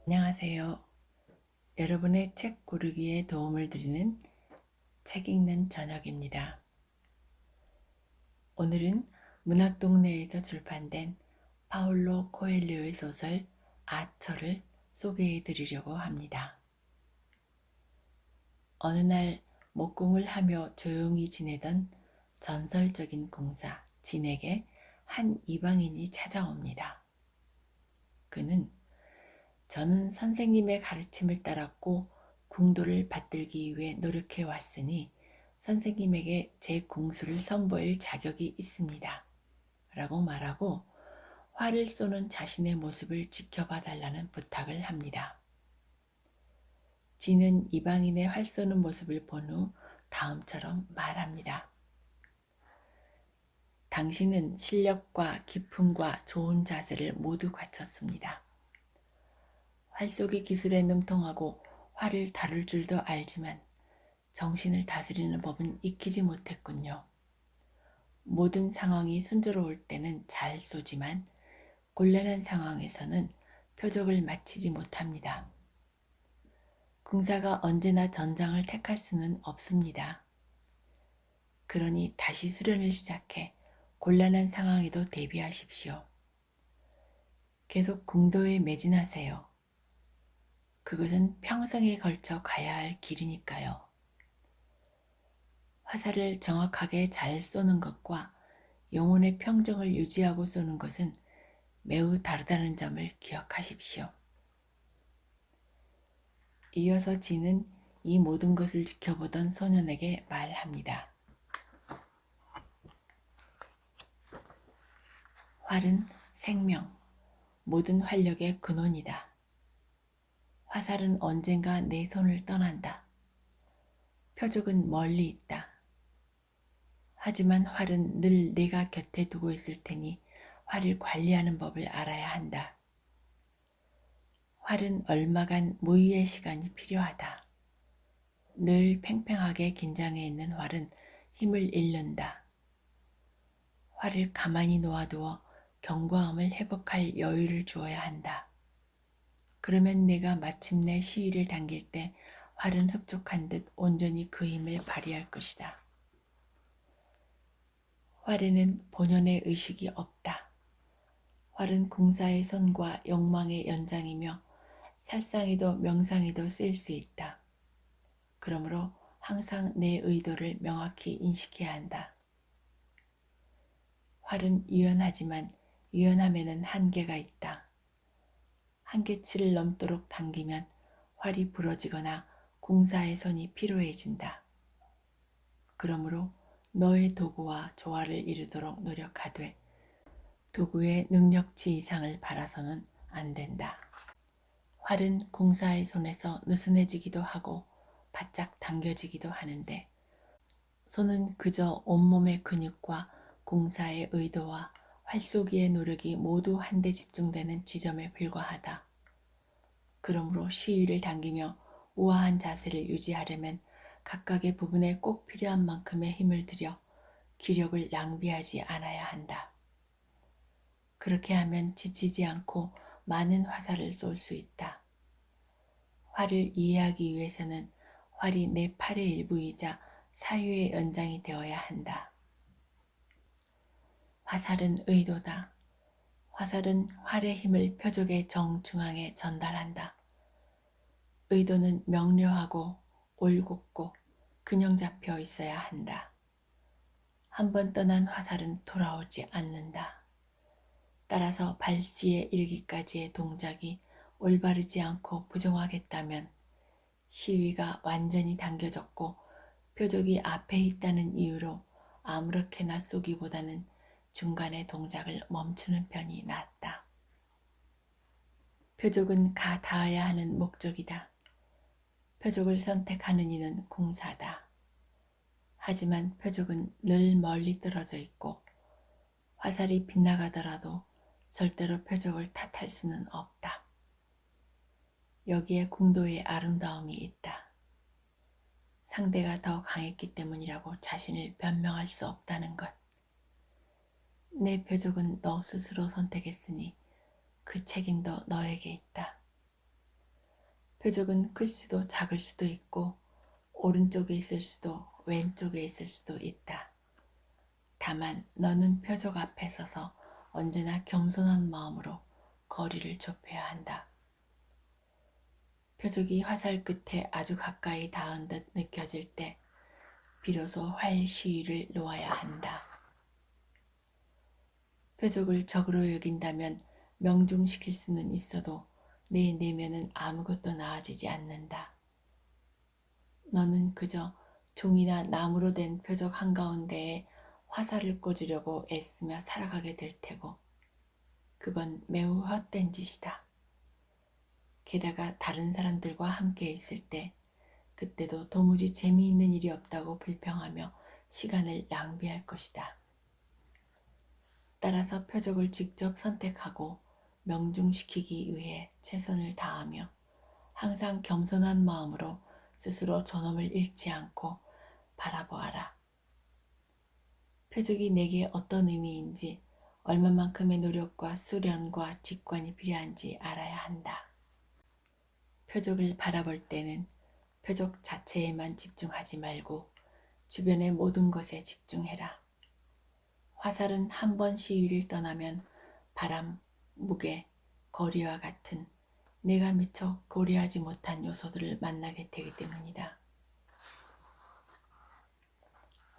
안녕하세요. 여러분의 책 고르기에 도움을 드리는 책 읽는 저녁입니다. 오늘은 문학동네에서 출판된 파울로 코엘료의 소설 아처를 소개해 드리려고 합니다. 어느 날 목공을 하며 조용히 지내던 전설적인 공사 진에게 한 이방인이 찾아옵니다. 그는 저는 선생님의 가르침을 따랐고 궁도를 받들기 위해 노력해 왔으니 선생님에게 제 궁수를 선보일 자격이 있습니다. 라고 말하고 활을 쏘는 자신의 모습을 지켜봐 달라는 부탁을 합니다. 진은 이방인의 활 쏘는 모습을 본 후 다음처럼 말합니다. 당신은 실력과 기품과 좋은 자세를 모두 갖췄습니다. 활쏘기 기술에 능통하고 활을 다룰 줄도 알지만 정신을 다스리는 법은 익히지 못했군요. 모든 상황이 순조로울 때는 잘 쏘지만 곤란한 상황에서는 표적을 맞히지 못합니다. 궁사가 언제나 전장을 택할 수는 없습니다. 그러니 다시 수련을 시작해 곤란한 상황에도 대비하십시오. 계속 궁도에 매진하세요. 그것은 평생에 걸쳐 가야 할 길이니까요. 화살을 정확하게 잘 쏘는 것과 영혼의 평정을 유지하고 쏘는 것은 매우 다르다는 점을 기억하십시오. 이어서 진은 이 모든 것을 지켜보던 소년에게 말합니다. 활은 생명, 모든 활력의 근원이다. 화살은 언젠가 내 손을 떠난다. 표적은 멀리 있다. 하지만 활은 늘 내가 곁에 두고 있을 테니 활을 관리하는 법을 알아야 한다. 활은 얼마간 무의의 시간이 필요하다. 늘 팽팽하게 긴장해 있는 활은 힘을 잃는다. 활을 가만히 놓아두어 견고함을 회복할 여유를 주어야 한다. 그러면 내가 마침내 시위를 당길 때 활은 흡족한 듯 온전히 그 힘을 발휘할 것이다. 활에는 본연의 의식이 없다. 활은 공사의 선과 욕망의 연장이며 살상에도 명상에도 쓰일 수 있다. 그러므로 항상 내 의도를 명확히 인식해야 한다. 활은 유연하지만 유연함에는 한계가 있다. 한계치를 넘도록 당기면 활이 부러지거나 공사의 손이 피로해진다. 그러므로 너의 도구와 조화를 이루도록 노력하되 도구의 능력치 이상을 바라서는 안 된다. 활은 공사의 손에서 느슨해지기도 하고 바짝 당겨지기도 하는데 손은 그저 온몸의 근육과 공사의 의도와 활쏘기의 노력이 모두 한데 집중되는 지점에 불과하다. 그러므로 시위를 당기며 우아한 자세를 유지하려면 각각의 부분에 꼭 필요한 만큼의 힘을 들여 기력을 낭비하지 않아야 한다. 그렇게 하면 지치지 않고 많은 화살을 쏠 수 있다. 활을 이해하기 위해서는 활이 내 팔의 일부이자 사유의 연장이 되어야 한다. 화살은 의도다. 화살은 활의 힘을 표적의 정중앙에 전달한다. 의도는 명료하고 올곧고 균형 잡혀 있어야 한다. 한번 떠난 화살은 돌아오지 않는다. 따라서 발시에 이르기까지의 동작이 올바르지 않고 부정하겠다면 시위가 완전히 당겨졌고 표적이 앞에 있다는 이유로 아무렇게나 쏘기보다는 중간에 동작을 멈추는 편이 낫다. 표적은 가 닿아야 하는 목적이다. 표적을 선택하는 이는 공사다. 하지만 표적은 늘 멀리 떨어져 있고 화살이 빗나가더라도 절대로 표적을 탓할 수는 없다. 여기에 궁도의 아름다움이 있다. 상대가 더 강했기 때문이라고 자신을 변명할 수 없다는 것. 내 표적은 너 스스로 선택했으니 그 책임도 너에게 있다. 표적은 클 수도 작을 수도 있고 오른쪽에 있을 수도 왼쪽에 있을 수도 있다. 다만 너는 표적 앞에 서서 언제나 겸손한 마음으로 거리를 좁혀야 한다. 표적이 화살 끝에 아주 가까이 닿은 듯 느껴질 때 비로소 활 시위를 놓아야 한다. 표적을 적으로 여긴다면 명중시킬 수는 있어도 내 내면은 아무것도 나아지지 않는다. 너는 그저 종이나 나무로 된 표적 한가운데에 화살을 꽂으려고 애쓰며 살아가게 될 테고 그건 매우 헛된 짓이다. 게다가 다른 사람들과 함께 있을 때 그때도 도무지 재미있는 일이 없다고 불평하며 시간을 낭비할 것이다. 따라서 표적을 직접 선택하고 명중시키기 위해 최선을 다하며 항상 겸손한 마음으로 스스로 존엄을 잃지 않고 바라보아라. 표적이 내게 어떤 의미인지 얼마만큼의 노력과 수련과 직관이 필요한지 알아야 한다. 표적을 바라볼 때는 표적 자체에만 집중하지 말고 주변의 모든 것에 집중해라. 화살은 한 번 시위를 떠나면 바람, 무게, 거리와 같은 내가 미처 고려하지 못한 요소들을 만나게 되기 때문이다.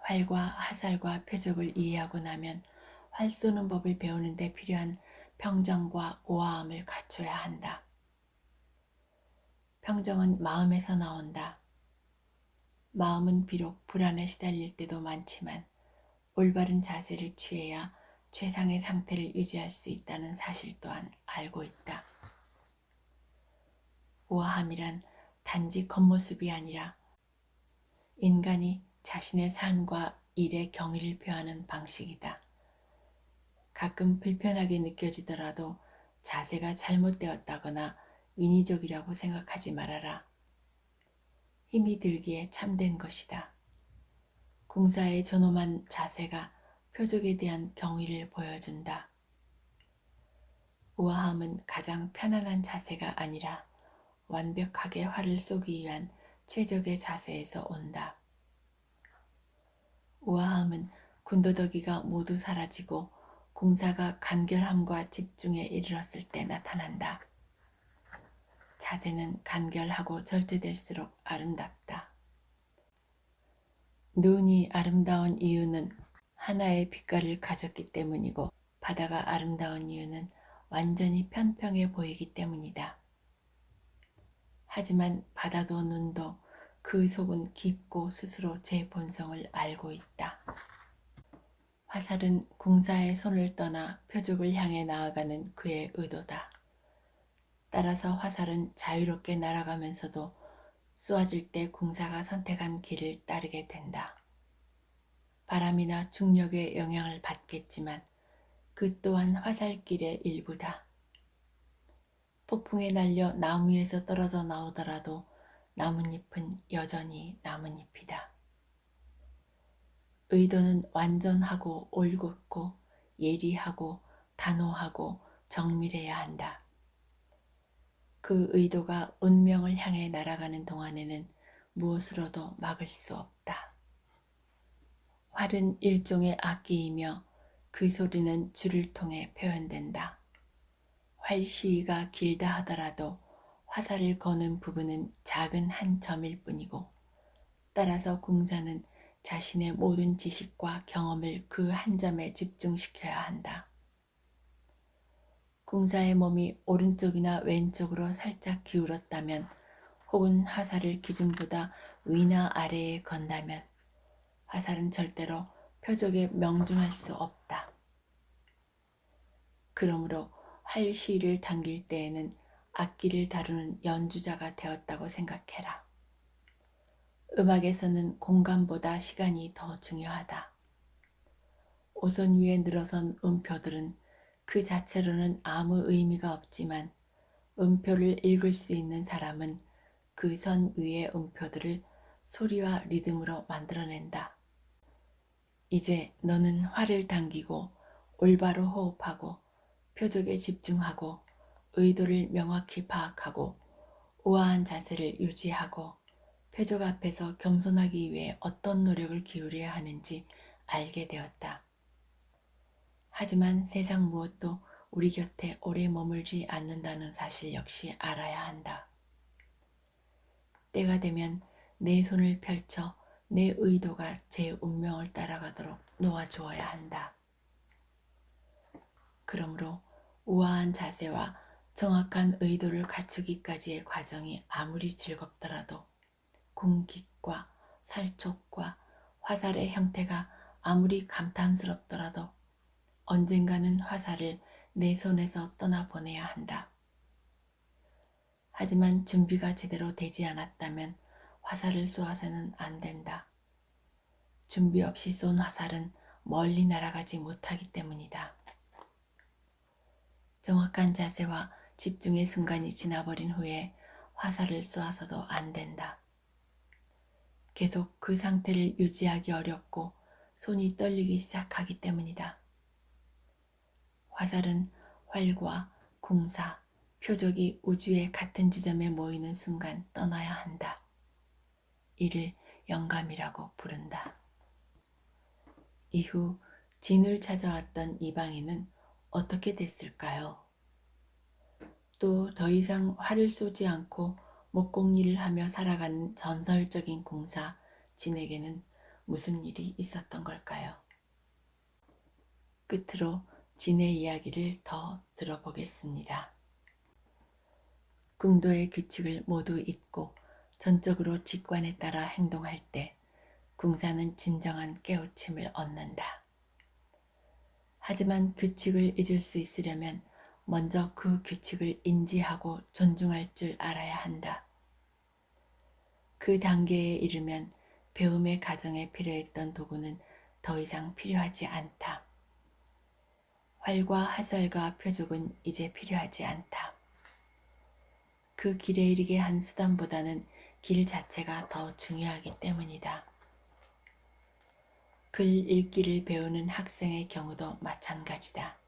활과 화살과 표적을 이해하고 나면 활 쏘는 법을 배우는 데 필요한 평정과 우아함을 갖춰야 한다. 평정은 마음에서 나온다. 마음은 비록 불안에 시달릴 때도 많지만 올바른 자세를 취해야 최상의 상태를 유지할 수 있다는 사실 또한 알고 있다. 우아함이란 단지 겉모습이 아니라 인간이 자신의 삶과 일의 경의를 표하는 방식이다. 가끔 불편하게 느껴지더라도 자세가 잘못되었다거나 인위적이라고 생각하지 말아라. 힘이 들기에 참된 것이다. 공사에 존엄한 자세가 표적에 대한 경의를 보여준다. 우아함은 가장 편안한 자세가 아니라 완벽하게 활을 쏘기 위한 최적의 자세에서 온다. 우아함은 군더더기가 모두 사라지고 공사가 간결함과 집중에 이르렀을 때 나타난다. 자세는 간결하고 절제될수록 아름답다. 눈이 아름다운 이유는 하나의 빛깔을 가졌기 때문이고 바다가 아름다운 이유는 완전히 편평해 보이기 때문이다. 하지만 바다도 눈도 그 속은 깊고 스스로 제 본성을 알고 있다. 화살은 공사의 손을 떠나 표적을 향해 나아가는 그의 의도다. 따라서 화살은 자유롭게 날아가면서도 쏘아질 때 공사가 선택한 길을 따르게 된다. 바람이나 중력의 영향을 받겠지만 그 또한 화살길의 일부다. 폭풍에 날려 나무에서 떨어져 나오더라도 나뭇잎은 여전히 나뭇잎이다. 의도는 완전하고 올곧고 예리하고 단호하고 정밀해야 한다. 그 의도가 운명을 향해 날아가는 동안에는 무엇으로도 막을 수 없다. 활은 일종의 악기이며 그 소리는 줄을 통해 표현된다. 활 시위가 길다 하더라도 화살을 거는 부분은 작은 한 점일 뿐이고 따라서 공자는 자신의 모든 지식과 경험을 그 한 점에 집중시켜야 한다. 공자의 몸이 오른쪽이나 왼쪽으로 살짝 기울었다면 혹은 화살을 기준보다 위나 아래에 건다면 화살은 절대로 표적에 명중할 수 없다. 그러므로 활 시위를 당길 때에는 악기를 다루는 연주자가 되었다고 생각해라. 음악에서는 공간보다 시간이 더 중요하다. 오선 위에 늘어선 음표들은 그 자체로는 아무 의미가 없지만 음표를 읽을 수 있는 사람은 그 선 위의 음표들을 소리와 리듬으로 만들어낸다. 이제 너는 활을 당기고 올바로 호흡하고 표적에 집중하고 의도를 명확히 파악하고 우아한 자세를 유지하고 표적 앞에서 겸손하기 위해 어떤 노력을 기울여야 하는지 알게 되었다. 하지만 세상 무엇도 우리 곁에 오래 머물지 않는다는 사실 역시 알아야 한다. 때가 되면 내 손을 펼쳐 내 의도가 제 운명을 따라가도록 놓아주어야 한다. 그러므로 우아한 자세와 정확한 의도를 갖추기까지의 과정이 아무리 즐겁더라도 궁깃과 살촉과 화살의 형태가 아무리 감탄스럽더라도 언젠가는 화살을 내 손에서 떠나보내야 한다. 하지만 준비가 제대로 되지 않았다면 화살을 쏘아서는 안 된다. 준비 없이 쏜 화살은 멀리 날아가지 못하기 때문이다. 정확한 자세와 집중의 순간이 지나버린 후에 화살을 쏘아서도 안 된다. 계속 그 상태를 유지하기 어렵고 손이 떨리기 시작하기 때문이다. 화살은 활과 궁사, 표적이 우주의 같은 지점에 모이는 순간 떠나야 한다. 이를 영감이라고 부른다. 이후 진을 찾아왔던 이방인은 어떻게 됐을까요? 또 더 이상 활을 쏘지 않고 목공일을 하며 살아가는 전설적인 공사 진에게는 무슨 일이 있었던 걸까요? 끝으로 진의 이야기를 더 들어보겠습니다. 궁도의 규칙을 모두 잊고 전적으로 직관에 따라 행동할 때 궁사는 진정한 깨우침을 얻는다. 하지만 규칙을 잊을 수 있으려면 먼저 그 규칙을 인지하고 존중할 줄 알아야 한다. 그 단계에 이르면 배움의 과정에 필요했던 도구는 더 이상 필요하지 않다. 활과 화살과 표적은 이제 필요하지 않다. 그 길에 이르게 한 수단보다는 길 자체가 더 중요하기 때문이다. 글 읽기를 배우는 학생의 경우도 마찬가지다.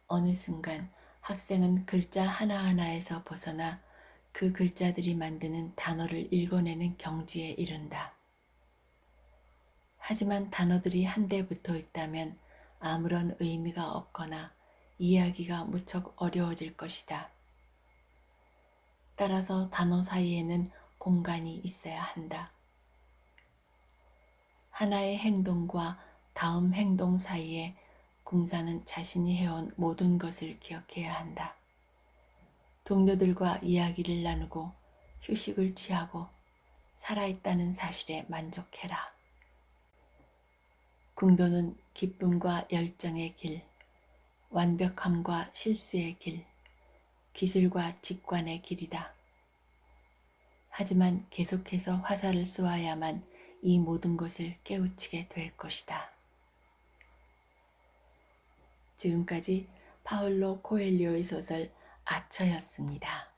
어느 순간 학생은 글자 하나하나에서 벗어나 그 글자들이 만드는 단어를 읽어내는 경지에 이른다. 하지만 단어들이 한데 붙어 있다면 아무런 의미가 없거나 이해하기가 무척 어려워질 것이다. 따라서 단어 사이에는 공간이 있어야 한다. 하나의 행동과 다음 행동 사이에 궁사는 자신이 해온 모든 것을 기억해야 한다. 동료들과 이야기를 나누고 휴식을 취하고 살아있다는 사실에 만족해라. 궁도는 기쁨과 열정의 길, 완벽함과 실수의 길, 기술과 직관의 길이다. 하지만 계속해서 화살을 쏘아야만 이 모든 것을 깨우치게 될 것이다. 지금까지 파울로 코엘료의 소설 아처였습니다.